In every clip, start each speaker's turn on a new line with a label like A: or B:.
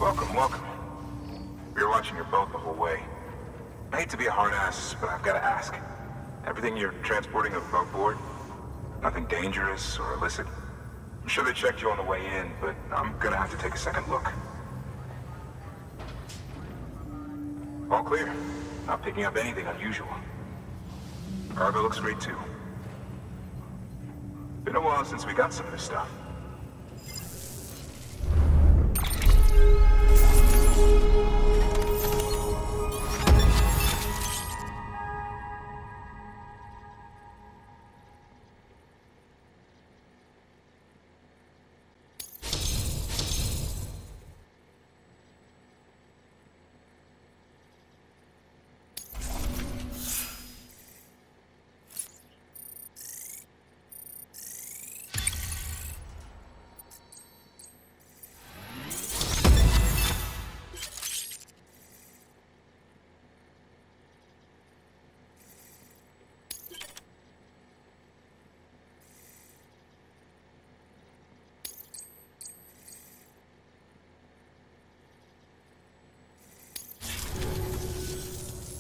A: Welcome, welcome. We were watching your boat the whole way. I hate to be a hard ass, but I've got to ask. Everything you're transporting above board? Nothing dangerous or illicit? I'm sure they checked you on the way in, but I'm gonna have to take a second look. All clear. Not picking up anything unusual. Cargo looks great too. Been a while since we got some of this stuff.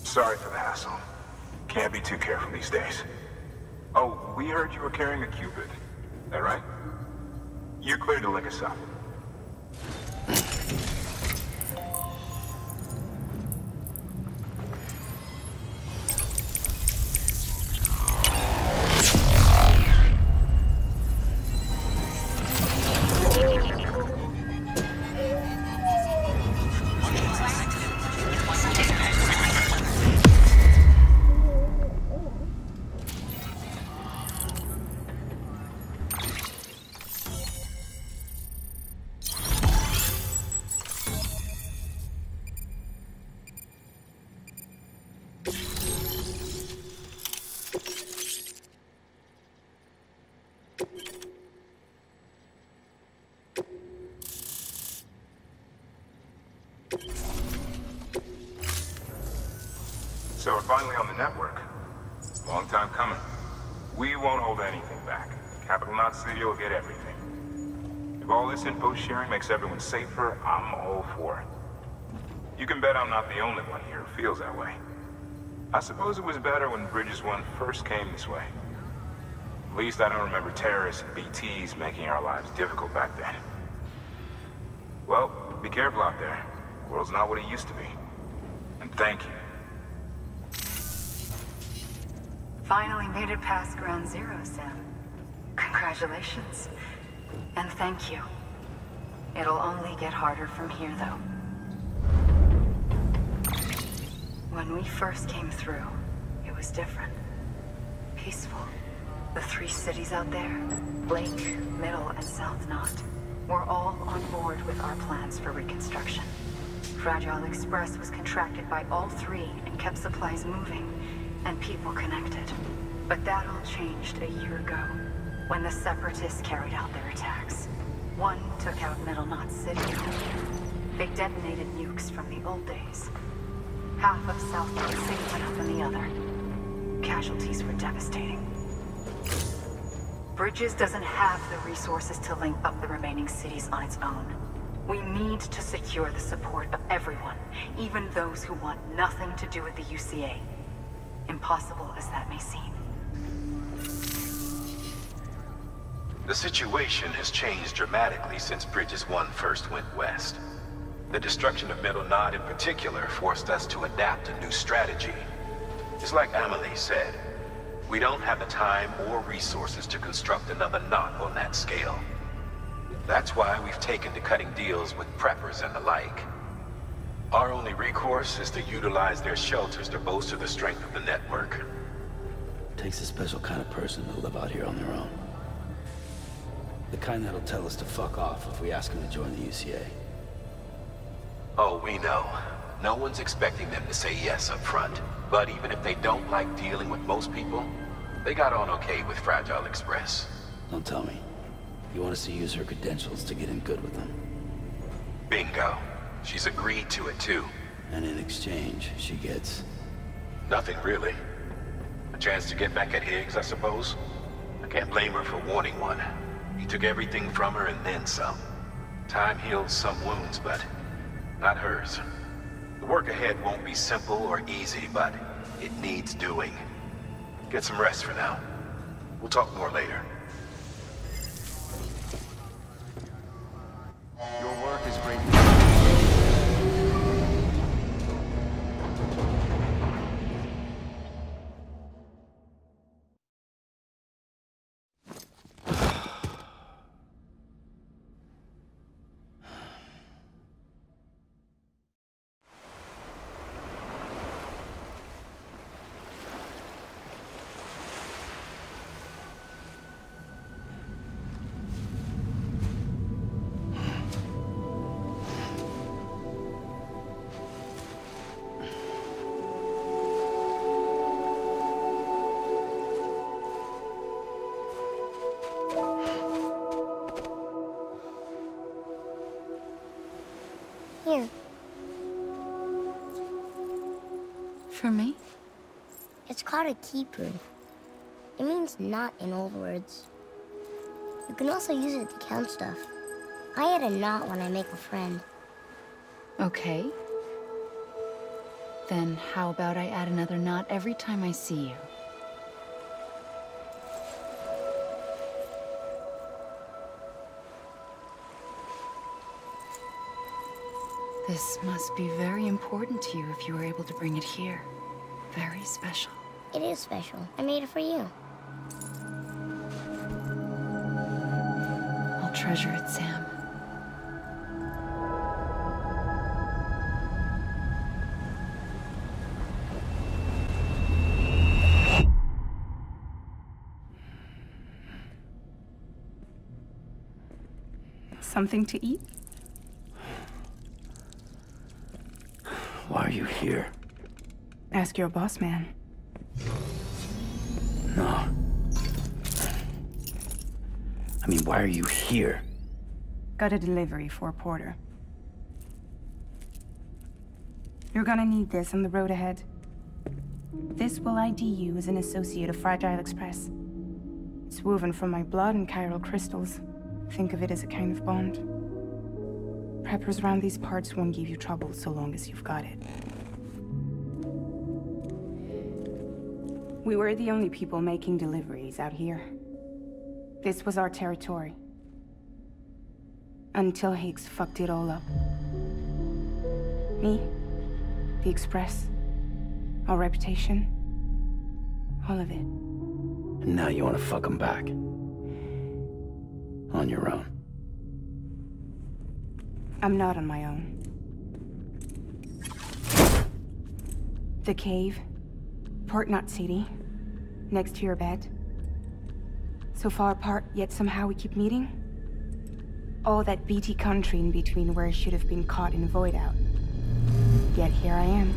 A: Sorry for the hassle. Can't be too careful these days. Oh, we heard you were carrying a Cupid. That right? You're clear to lick us up. So we're finally on the network. Long time coming. We won't hold anything back. Capital Knot City will get everything. If all this info sharing makes everyone safer, I'm all for it. You can bet I'm not the only one here who feels that way. I suppose it was better when Bridges 1 first came this way. At least I don't remember terrorists and BTs making our lives difficult back then. Well, be careful out there. The world's not what it used to be. And thank you.
B: Finally made it past Ground Zero, Sam. Congratulations. And thank you. It'll only get harder from here, though. When we first came through, it was different. Peaceful. The 3 cities out there, Lake, Middle, and South Knot, were all on board with our plans for reconstruction. Fragile Express was contracted by all 3 and kept supplies moving and people connected. But that all changed a year ago, when the Separatists carried out their attacks. One took out Middle Knot City. They detonated nukes from the old days. Half of South Knot City went up in the other. Casualties were devastating. Bridges doesn't have the resources to link up the remaining cities on its own. We need to secure the support of everyone, even those who want nothing to do with the UCA. Impossible as that may seem.
C: The situation has changed dramatically since Bridges 1 first went west. The destruction of Middle Knot in particular forced us to adapt a new strategy. It's like Amelie said, we don't have the time or resources to construct another knot on that scale. That's why we've taken to cutting deals with preppers and the like. Our only recourse is to utilize their shelters to bolster the strength of the network.
D: Takes a special kind of person to live out here on their own. The kind that'll tell us to fuck off if we ask them to join the UCA.
C: Oh, we know. No one's expecting them to say yes up front. But even if they don't like dealing with most people, they got on okay with Fragile Express.
D: Don't tell me. You want us to use her credentials to get in good with them?
C: Bingo. She's agreed to it too.
D: And in exchange, she gets...
C: Nothing really. A chance to get back at Higgs, I suppose. I can't blame her for wanting one. He took everything from her and then some. Time heals some wounds, but not hers. The work ahead won't be simple or easy, but it needs doing. Get some rest for now. We'll talk more later.
E: Your work is great.
F: Here.
B: For me?
F: It's called a keeper. It means knot in old words. You can also use it to count stuff. I add a knot when I make a friend.
B: Okay. Then how about I add another knot every time I see you? This must be very important to you if you were able to bring it here. Very special.
F: It is special. I made it for you.
B: I'll treasure it, Sam.
G: Something to eat?
D: Why are you here?
G: Ask your boss man.
D: No. I mean, why are you here?
G: Got a delivery for Porter. You're gonna need this on the road ahead. This will ID you as an associate of Fragile Express. It's woven from my blood and chiral crystals. Think of it as a kind of bond. Preppers around these parts won't give you trouble so long as you've got it. We were the only people making deliveries out here. This was our territory. Until Higgs fucked it all up. Me, the Express, our reputation, all of it.
D: And now you want to fuck him back. On your own.
G: I'm not on my own. The cave, Port Knot City, next to your bed. So far apart, yet somehow we keep meeting. All that BT country in between where I should have been caught in void out. Yet here I am.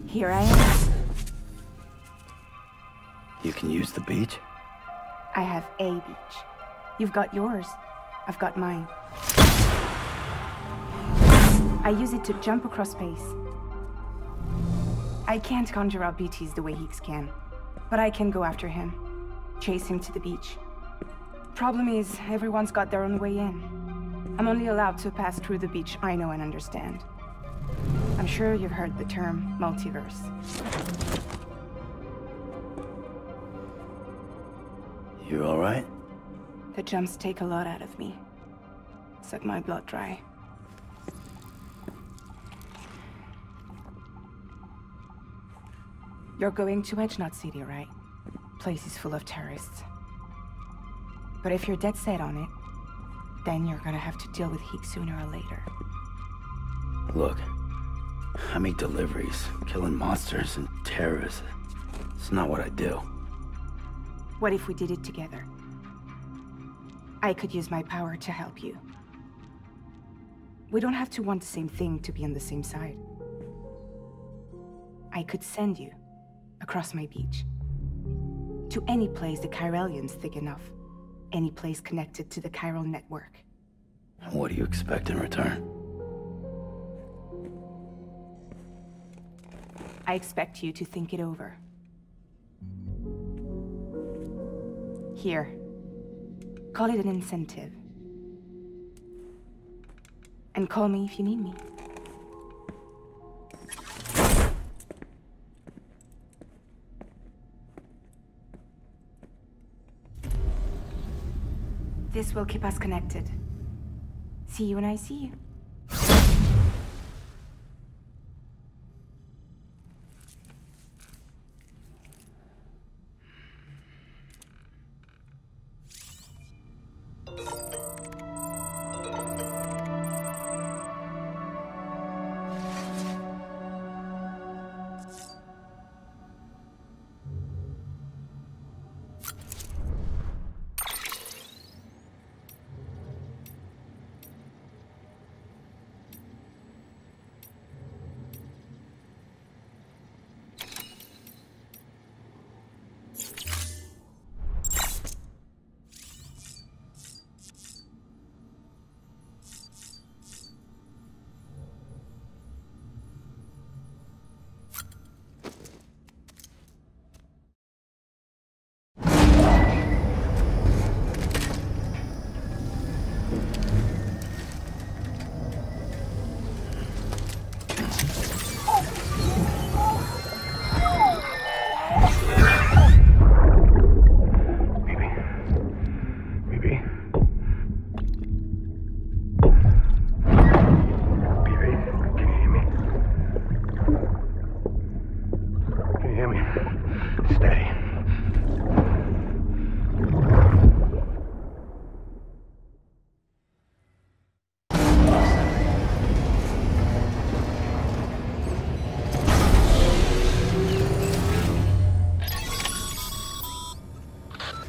G: Here I am.
D: You can use the beach?
G: I have a beach. You've got yours. I've got mine. I use it to jump across space. I can't conjure up BTs the way Higgs can, but I can go after him, chase him to the beach. Problem is, everyone's got their own way in. I'm only allowed to pass through the beach I know and understand. I'm sure you've heard the term multiverse.
D: You all right?
G: The jumps take a lot out of me. Suck my blood dry. You're going to Knot City, right? Place is full of terrorists. But if you're dead set on it, then you're gonna have to deal with Higgs sooner or later.
D: Look, I make deliveries, killing monsters and terrorists. It's not what I do.
G: What if we did it together? I could use my power to help you. We don't have to want the same thing to be on the same side. I could send you across my beach. To any place the Chiralian's thick enough. Any place connected to the chiral network.
D: What do you expect in return?
G: I expect you to think it over. Here. Call it an incentive. And call me if you need me. This will keep us connected. See you when I see you.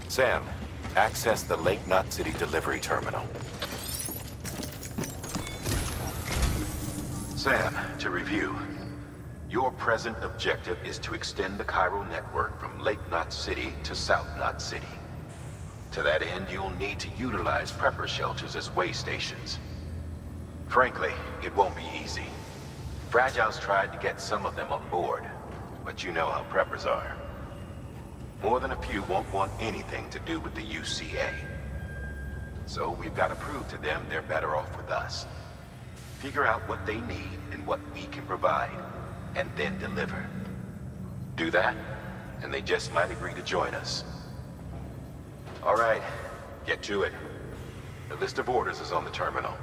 C: Sam, access the Lake Knot City delivery terminal. Sam, to review. Your present objective is to extend the chiral network from Lake Knot City to South Knot City. To that end, you'll need to utilize prepper shelters as way stations. Frankly, it won't be easy. Fragile's tried to get some of them on board, but you know how preppers are. More than a few won't want anything to do with the UCA. So we've got to prove to them they're better off with us. Figure out what they need and what we can provide, and then deliver. Do that, and they just might agree to join us. All right, get to it. The list of orders is on the terminal.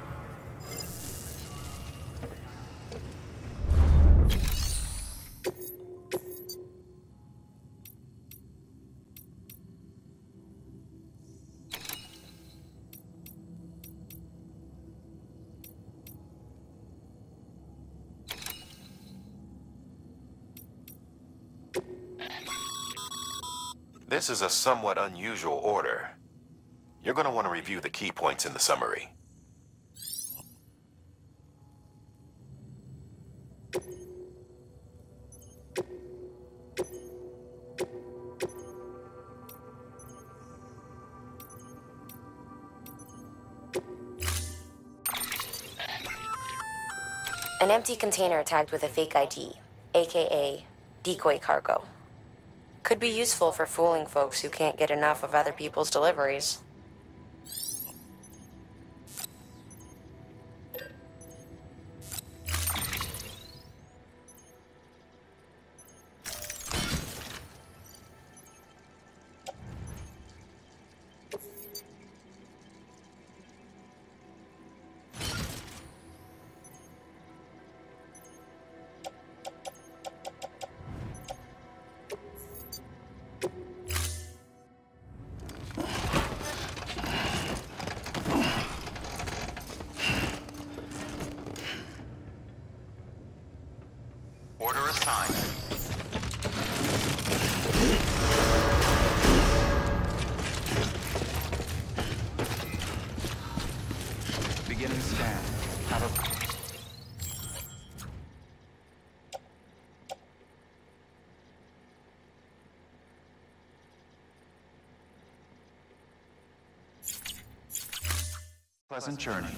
C: This is a somewhat unusual order. You're going to want to review the key points in the summary.
E: An empty container tagged with a fake ID, aka decoy cargo. Could be useful for fooling folks who can't get enough of other people's deliveries.
C: Order assigned.
H: Beginning scan. Have a... pleasant journey.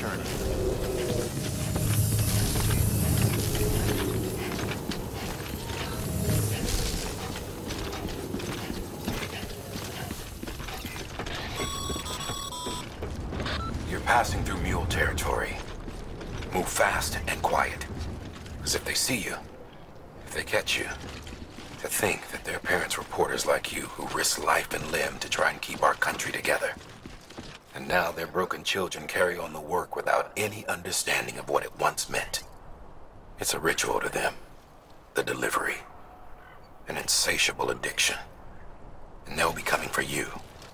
H: journey.
C: You're passing through mule territory. Move fast and quiet. Because if they see you, if they catch you, to think that their parents were porters like you who risked life and limb to try and keep our country together. And now their broken children carry on the work without any understanding of what it once meant. It's a ritual to them. The delivery. An insatiable addiction. And they'll be coming for you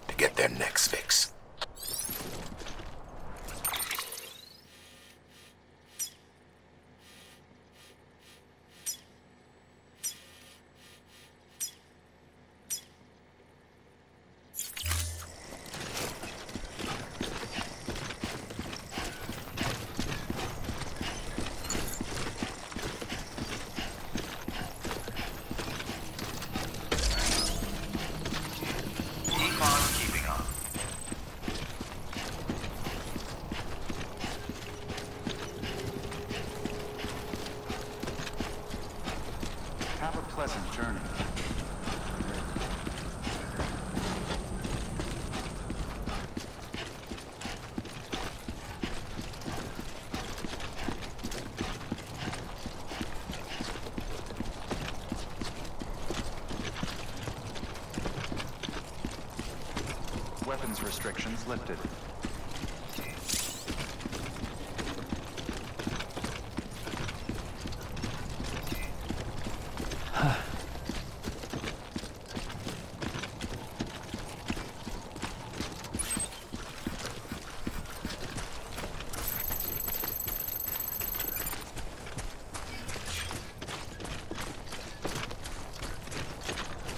C: to get their next fix.
H: Have a pleasant journey. Weapons restrictions lifted.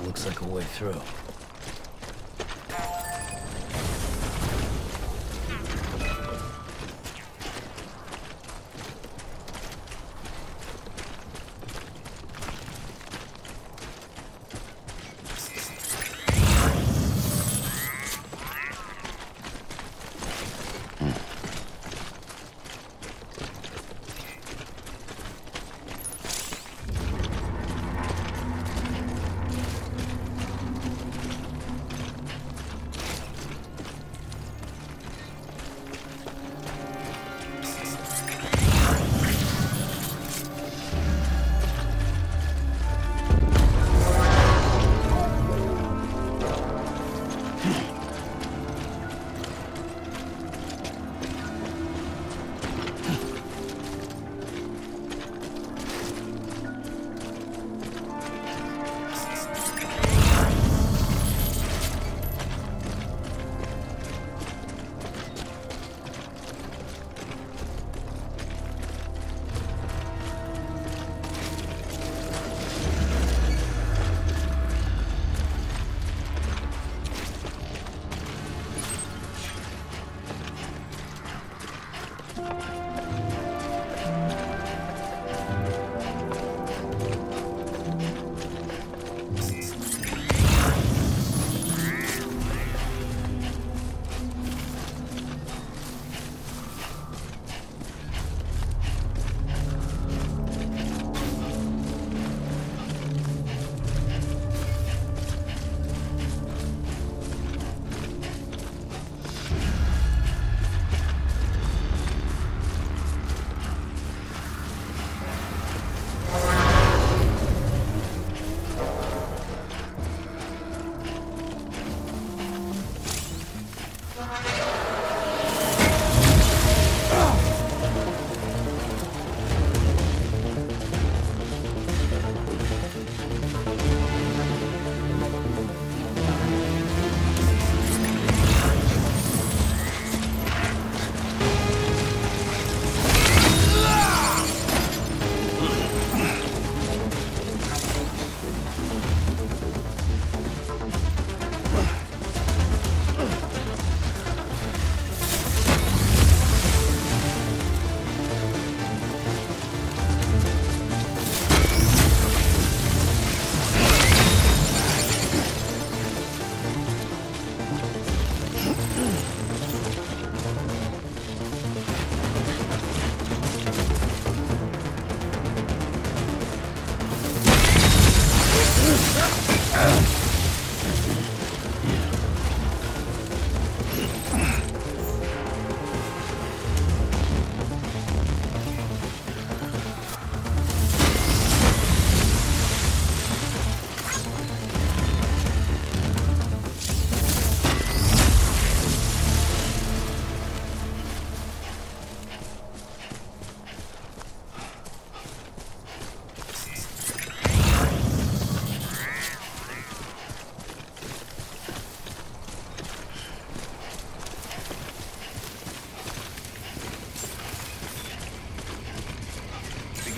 D: Looks like a way through.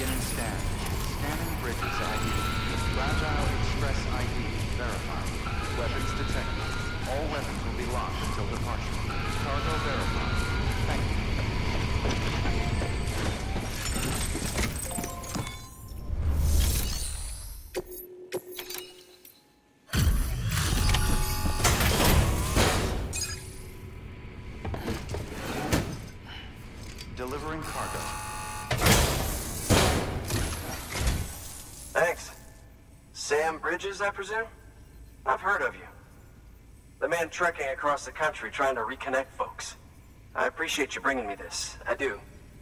H: Beginning scan. Scanning bridges ID. Fragile Express ID verified. Weapons detected. All weapons will be locked until departure. Cargo verified. Thank you. Delivering cargo.
I: Thanks. Sam Bridges, I presume? I've heard of you. The man trekking across the country trying to reconnect folks. I appreciate you bringing me this. I do.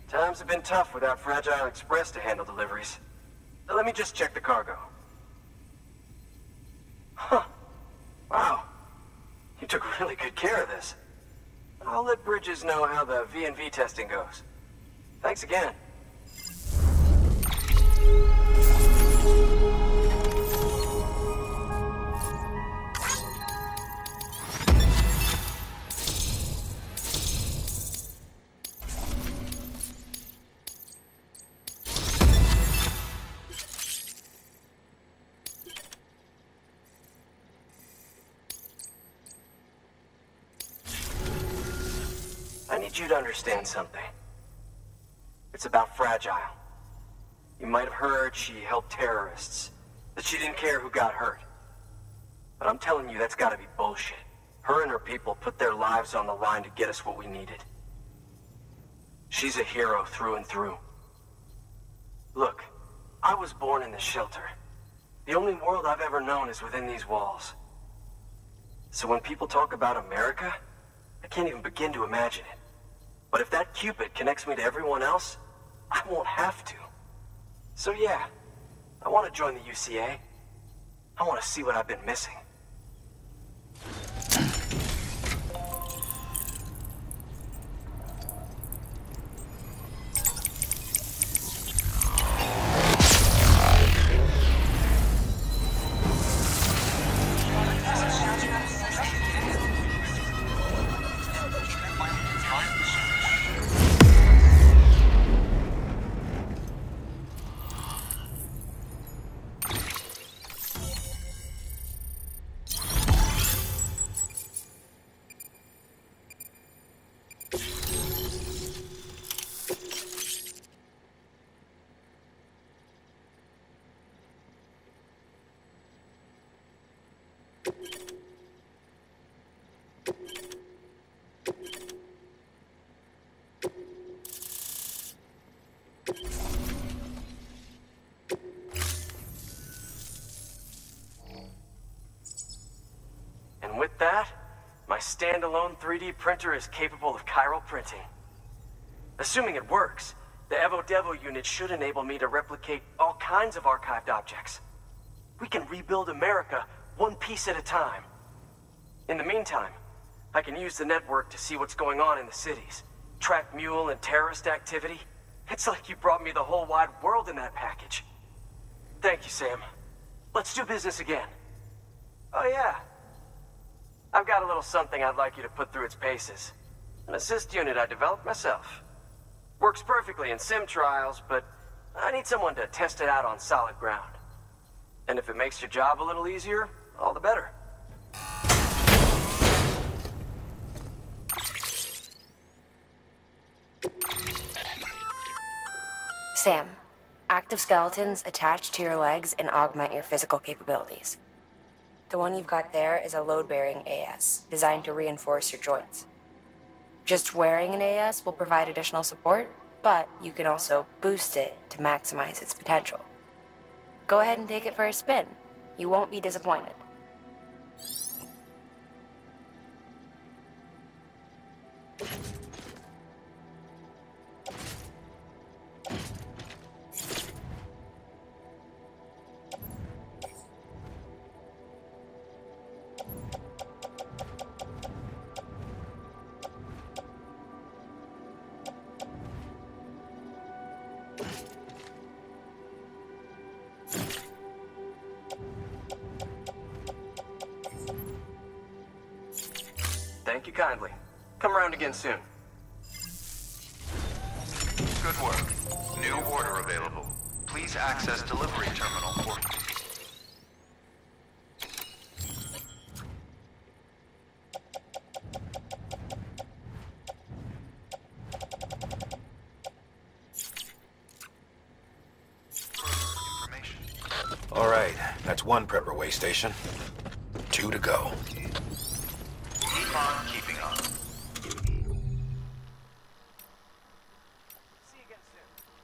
I: Times have been tough without Fragile Express to handle deliveries. Let me just check the cargo. Huh. Wow. You took really good care of this. I'll let Bridges know how the V&V testing goes. Thanks again. I need you to understand something. It's about Fragile. You might have heard she helped terrorists, that she didn't care who got hurt. But I'm telling you, that's gotta be bullshit. Her and her people put their lives on the line to get us what we needed. She's a hero through and through. Look, I was born in this shelter. The only world I've ever known is within these walls. So when people talk about America, I can't even begin to imagine it. But if that Cupid connects me to everyone else, I won't have to. So yeah, I want to join the UCA. I want to see what I've been missing. And with that, my standalone 3D printer is capable of chiral printing. Assuming it works, the Evo Devo unit should enable me to replicate all kinds of archived objects. We can rebuild America one piece at a time. In the meantime, I can use the network to see what's going on in the cities, track mule and terrorist activity. It's like you brought me the whole wide world in that package. Thank you, Sam. Let's do business again. Oh yeah. I've got a little something I'd like you to put through its paces. An assist unit I developed myself. Works perfectly in sim trials, but I need someone to test it out on solid ground. And if it makes your job a little easier, all the better.
E: Sam, active skeletons attach to your legs and augment your physical capabilities. The one you've got there is a load-bearing AS, designed to reinforce your joints. Just wearing an AS will provide additional support, but you can also boost it to maximize its potential. Go ahead and take it for a spin. You won't be disappointed.
I: Thank you kindly. Come around again soon.
C: Good work. New order available.
H: Please access delivery terminal for...
C: All right, that's one prepper way station. 2 to go.
H: Recon keeping on.
I: See you again soon.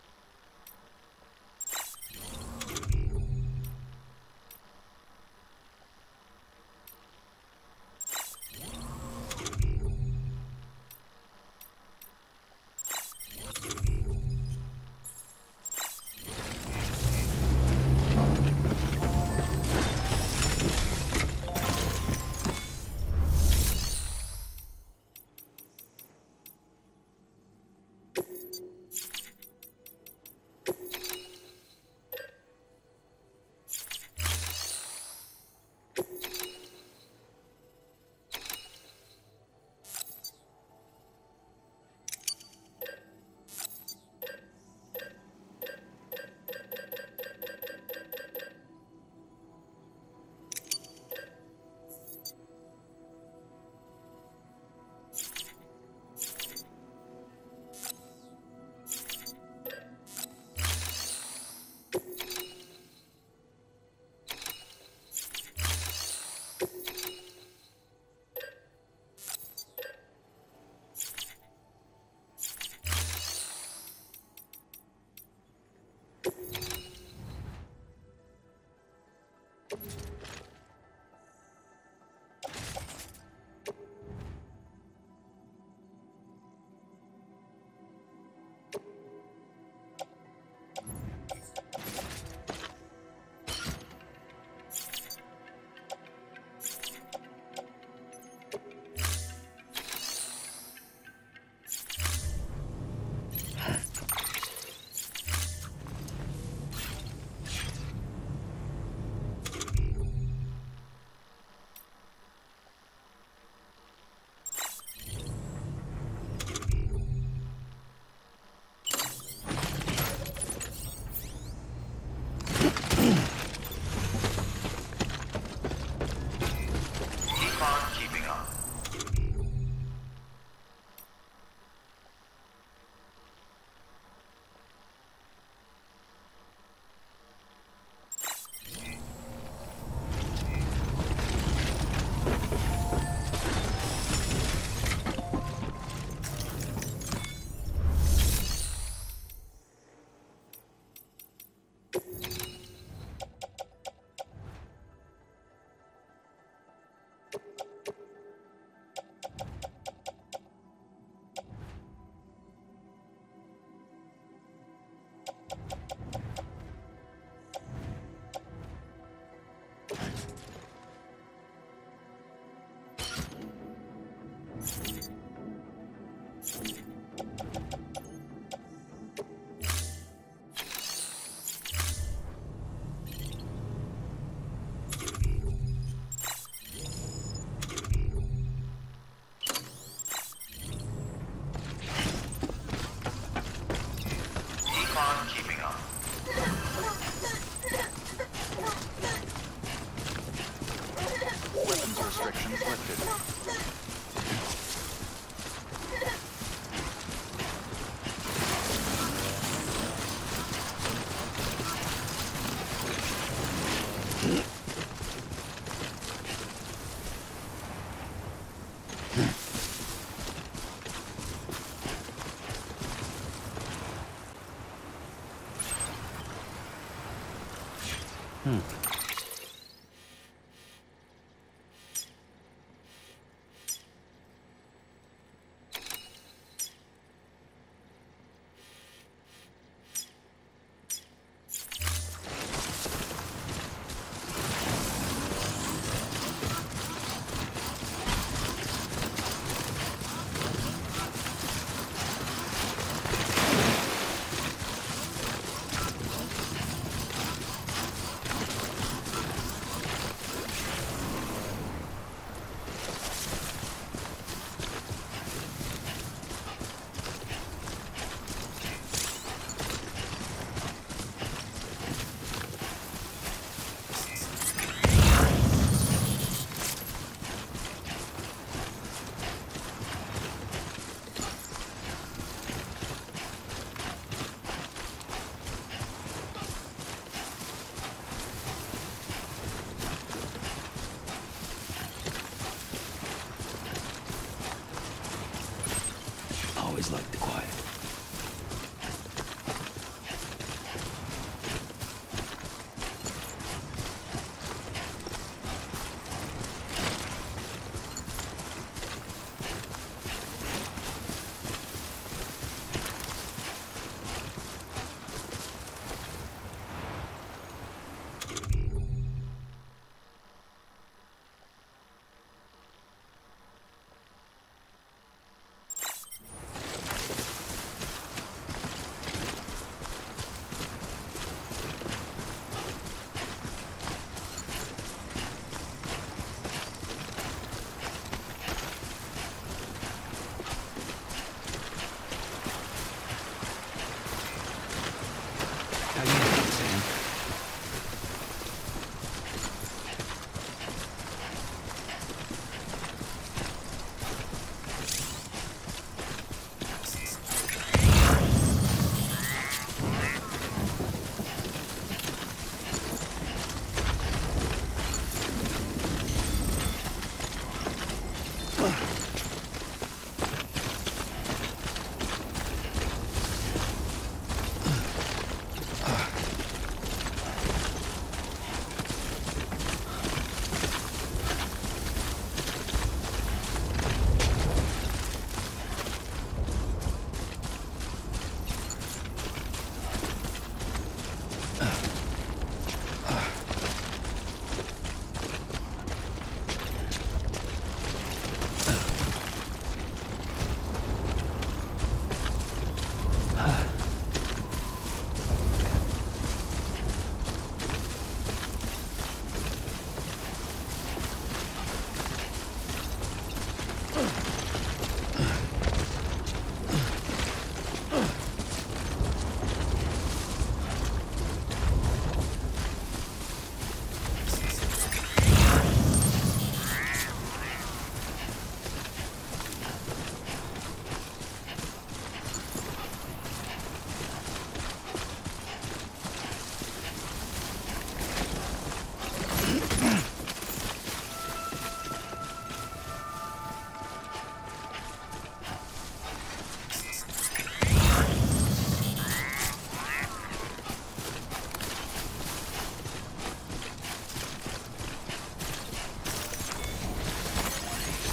D: always liked the quiet.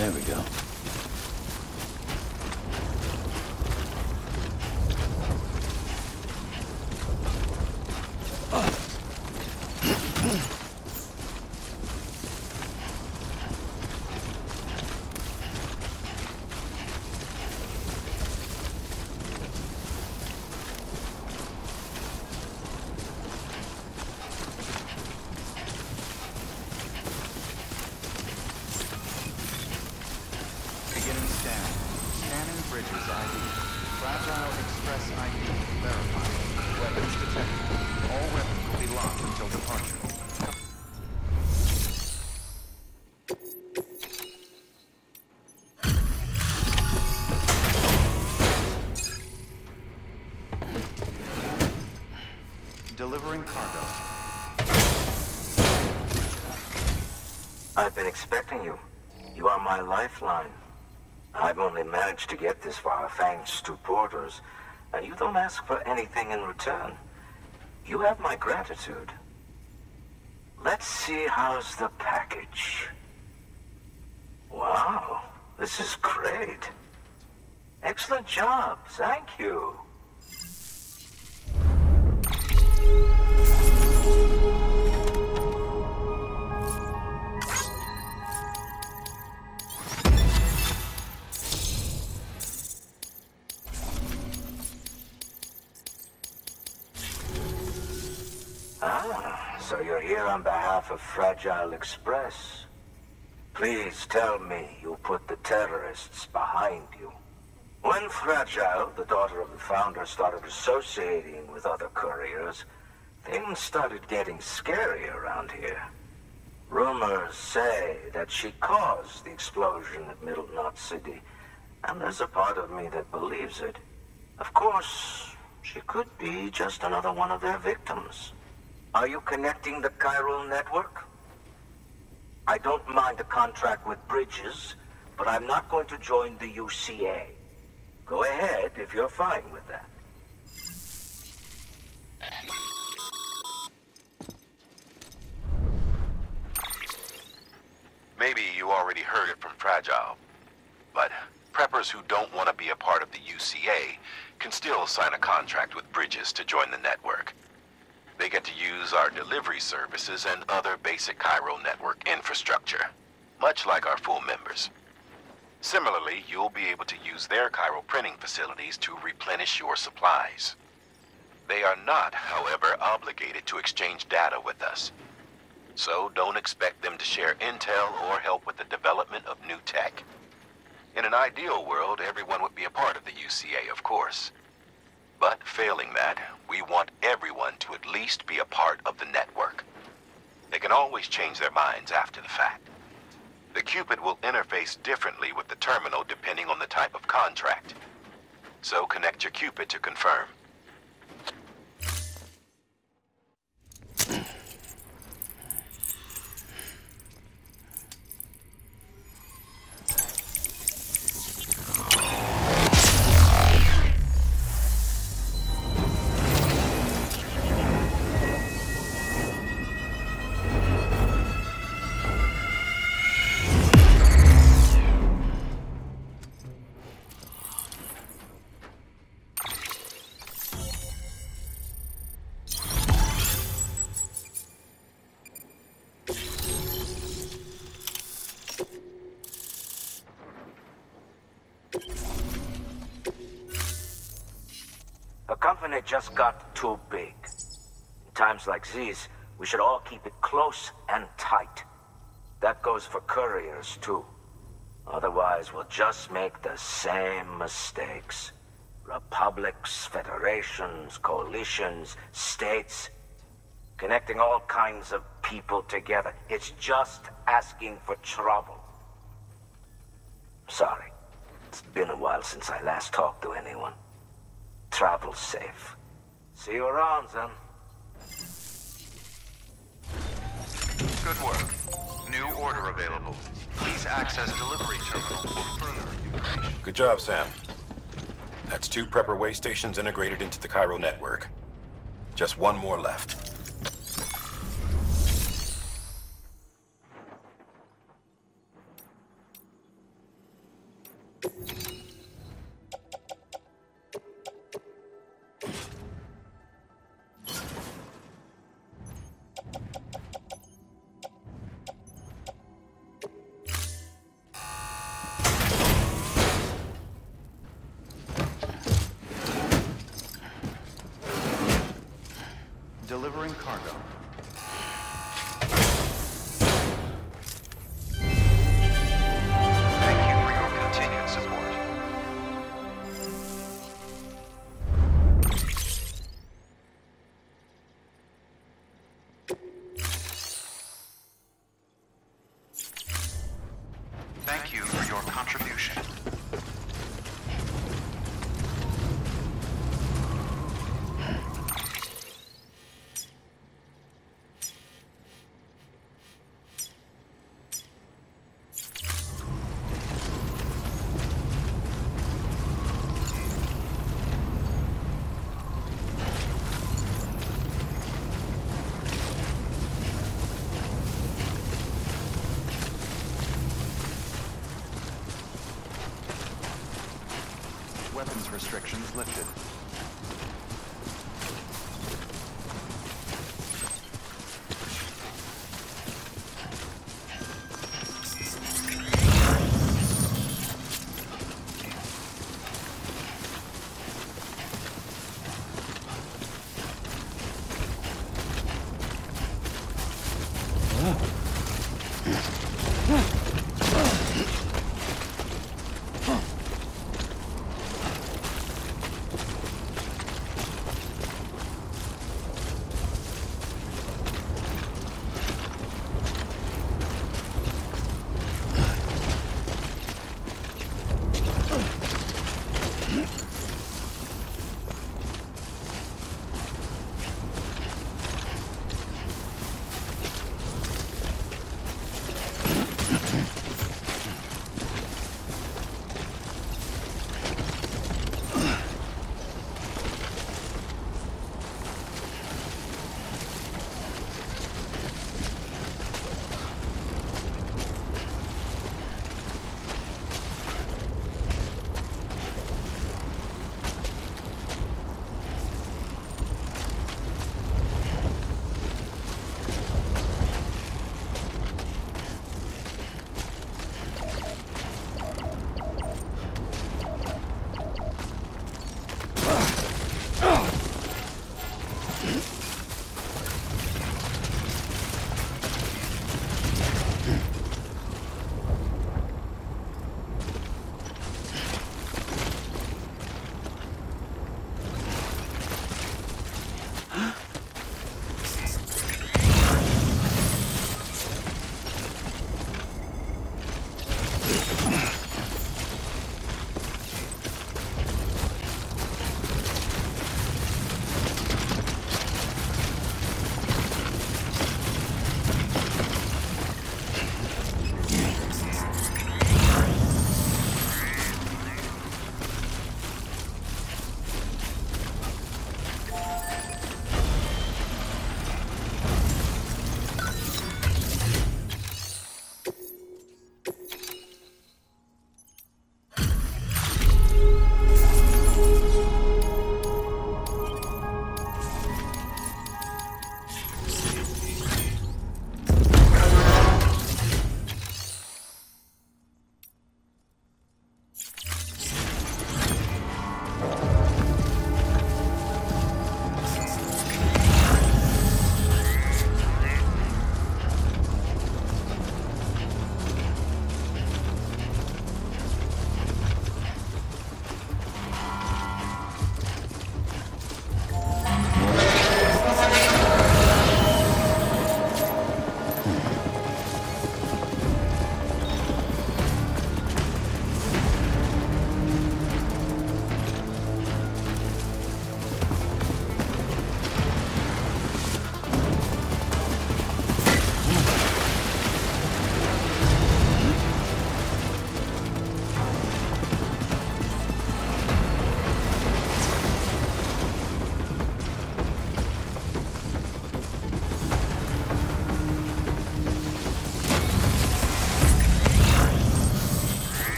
D: There we go.
H: Delivering cargo.
J: I've been expecting you. You are my lifeline. I've only managed to get this far thanks to porters, and you don't ask for anything in return. You have my gratitude. Let's see how's the package. Wow, this is great. Excellent job, thank you. So you're here on behalf of Fragile Express. Please tell me you put the terrorists behind you. When Fragile, the daughter of the founder, started associating with other couriers, things started getting scary around here. Rumors say that she caused the explosion at Middle Knot City, and there's a part of me that believes it. Of course, she could be just another one of their victims. Are you connecting the chiral network? I don't mind a contract with Bridges, but I'm not going to join the UCA. Go ahead if you're fine with that.
C: Maybe you already heard it from Fragile, but preppers who don't want to be a part of the UCA can still sign a contract with Bridges to join the network. They get to use our delivery services and other basic Chiral network infrastructure, much like our full members. Similarly, you'll be able to use their Chiral printing facilities to replenish your supplies. They are not, however, obligated to exchange data with us. So don't expect them to share intel or help with the development of new tech. In an ideal world, everyone would be a part of the UCA, of course. But failing that, we want everyone to at least be a part of the network. They can always change their minds after the fact. The Cupid will interface differently with the terminal depending on the type of contract. So connect your Cupid to confirm.
J: The company just got too big. In times like these, we should all keep it close and tight. That goes for couriers, too. Otherwise, we'll just make the same mistakes. Republics, federations, coalitions, states. Connecting all kinds of people together. It's just asking for trouble. Sorry. It's been a while since I last talked to anyone. Travel safe. See you around, then.
H: Good work. New order available. Please access delivery terminal for further information.
K: Good job, Sam. That's 2 prepper way stations integrated into the Chiral network. Just 1 more left.
H: Delivering cargo. Thank you for your continued support. Thank you for your contribution. Weapons restrictions lifted.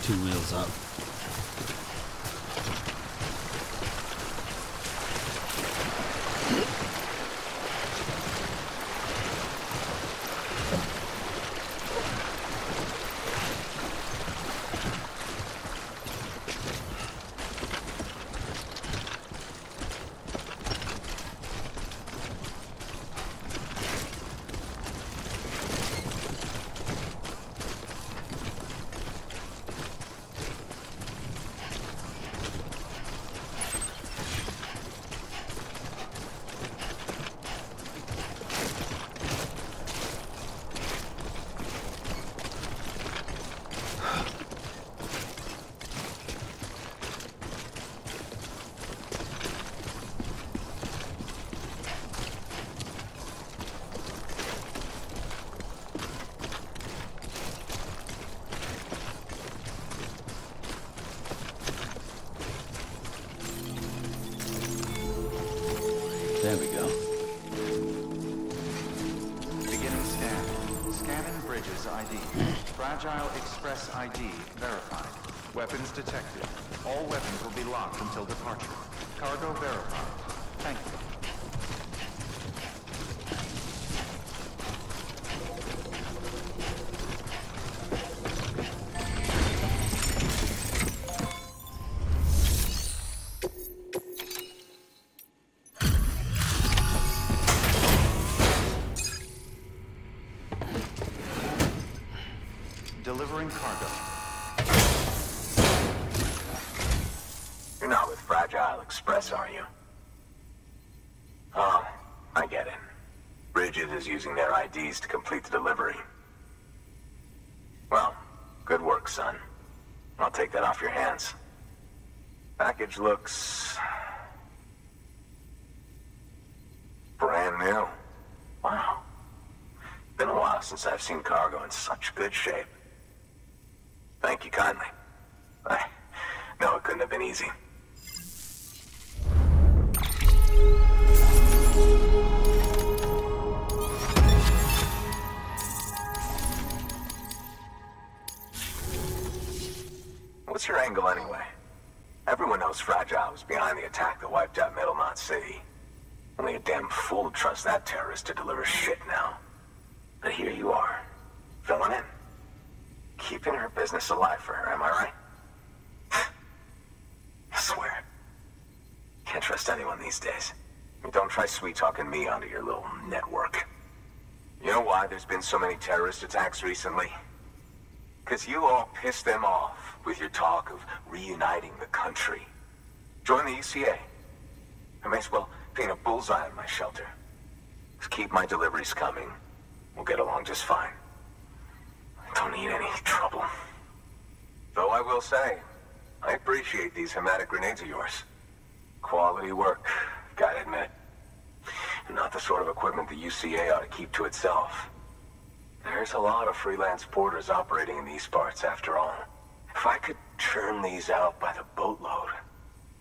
D: Two wheels up. There we go.
H: Beginning scan. Scanning Bridges ID. Fragile Express ID verified. Weapons detected. All weapons will be locked until departure. Cargo verified. Thank you. Delivering cargo.
J: You're not with Fragile Express, are you? Oh, I get it. Bridget is using their IDs to complete the delivery. Well, good work, son. I'll take that off your hands. Package looks... brand new. Wow. Been a while since I've seen cargo in such good shape. Thank you kindly. I know it couldn't have been easy. What's your angle anyway? Everyone knows Fragile was behind the attack that wiped out Middle Knot City. Only a damn fool would trust that terrorist to deliver shit now. But here you are, filling in. Keeping her business alive for her, am I right? I swear. Can't trust anyone these days. Don't try sweet-talking me onto your little network. You know why there's been so many terrorist attacks recently? Because you all pissed them off with your talk of reuniting the country. Join the UCA. I may as well paint a bullseye on my shelter. Just keep my deliveries coming. We'll get along just fine. Don't need any trouble. Though I will say, I appreciate these hematic grenades of yours. Quality work, gotta admit. Not the sort of equipment the UCA ought to keep to itself. There's a lot of freelance porters operating in these parts, after all. If I could churn these out by the boatload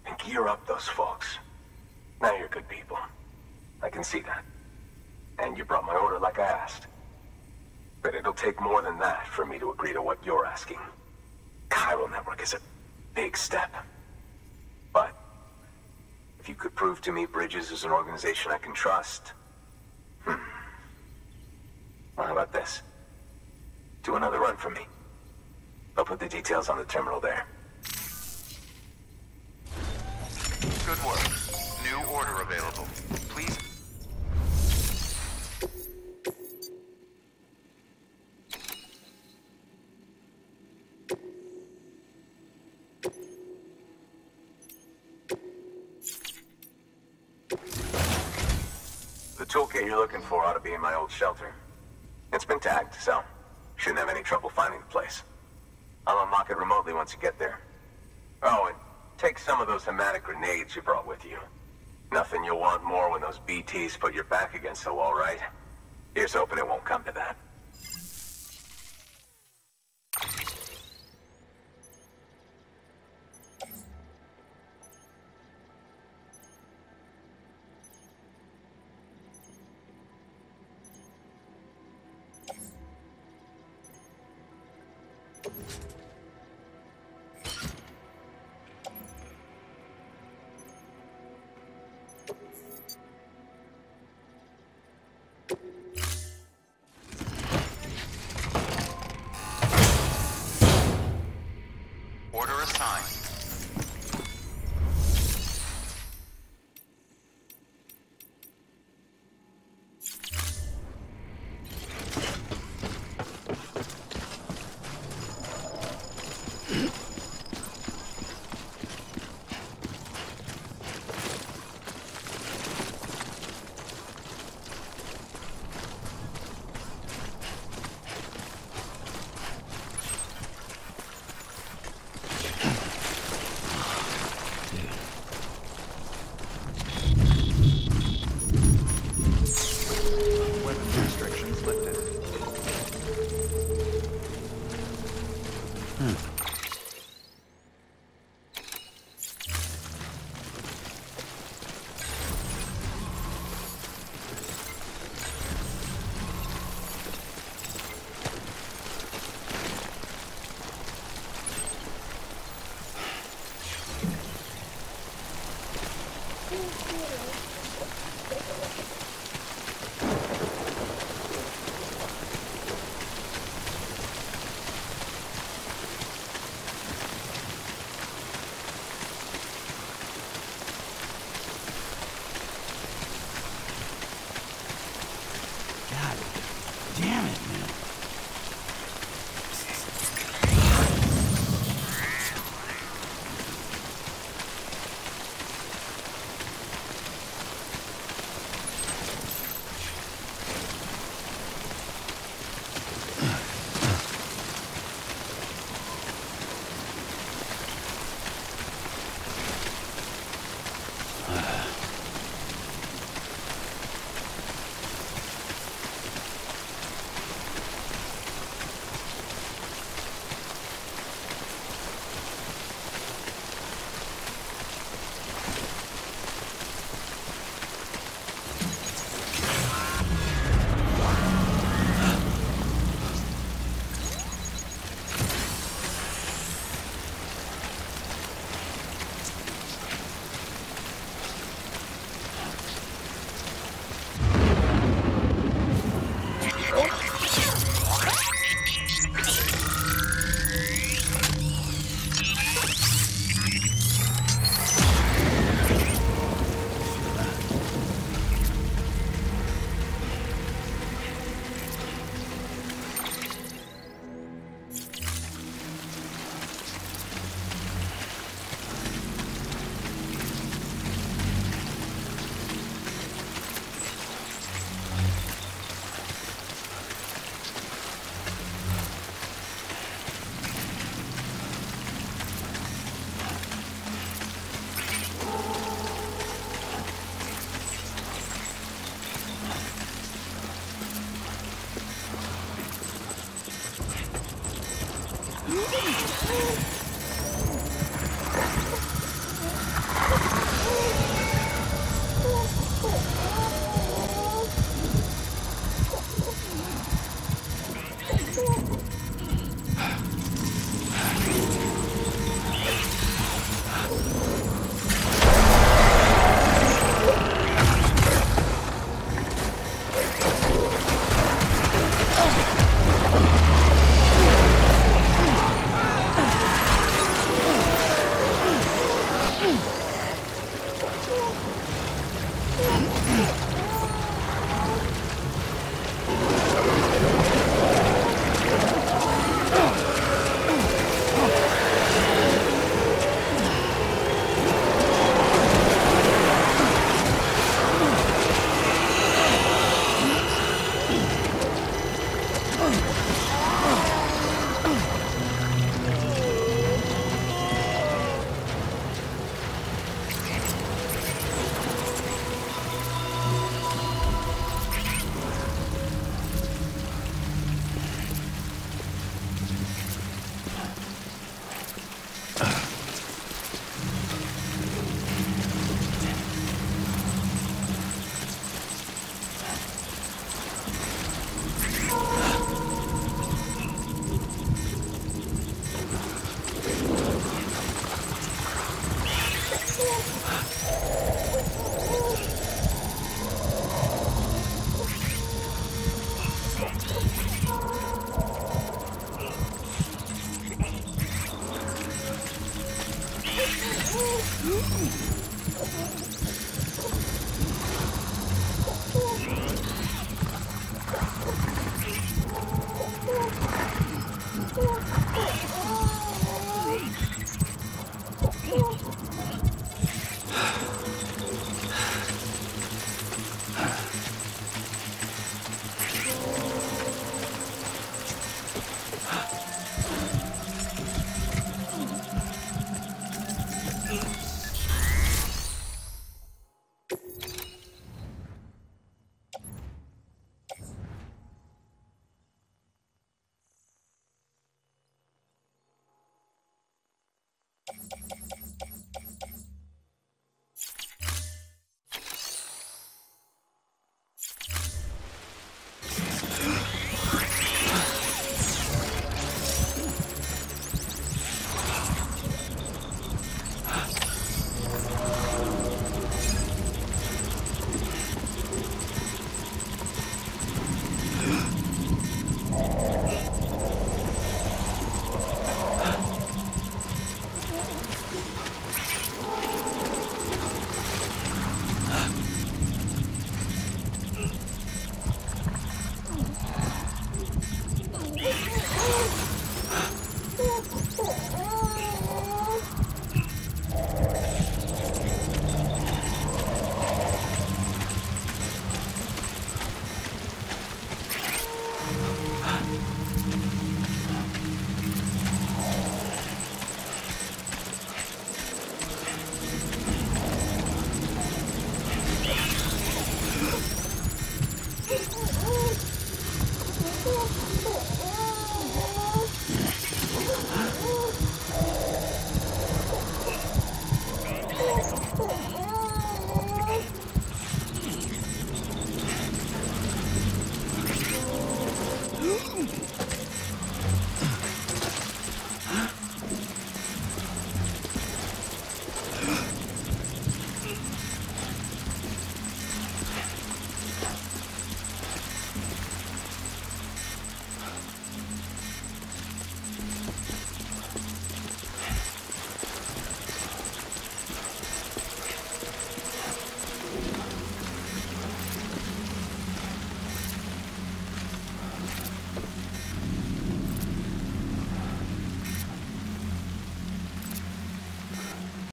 J: and gear up those folks. Now you're good people. I can see that. And you brought my order like I asked. But it'll take more than that for me to agree to what you're asking. Chiral Network is a big step. But if you could prove to me Bridges is an organization I can trust... Well, how about this? Do another run for me. I'll put the details on the terminal there.
H: Good work. New order available. Please...
J: toolkit you're looking for ought to be in my old shelter. It's been tagged, so shouldn't have any trouble finding the place. I'll unlock it remotely once you get there. Oh, and take some of those hematic grenades you brought with you. Nothing you'll want more when those BTs put your back against the wall, right? Here's hoping it won't come to that.
H: Order assigned.
D: Damn it, man.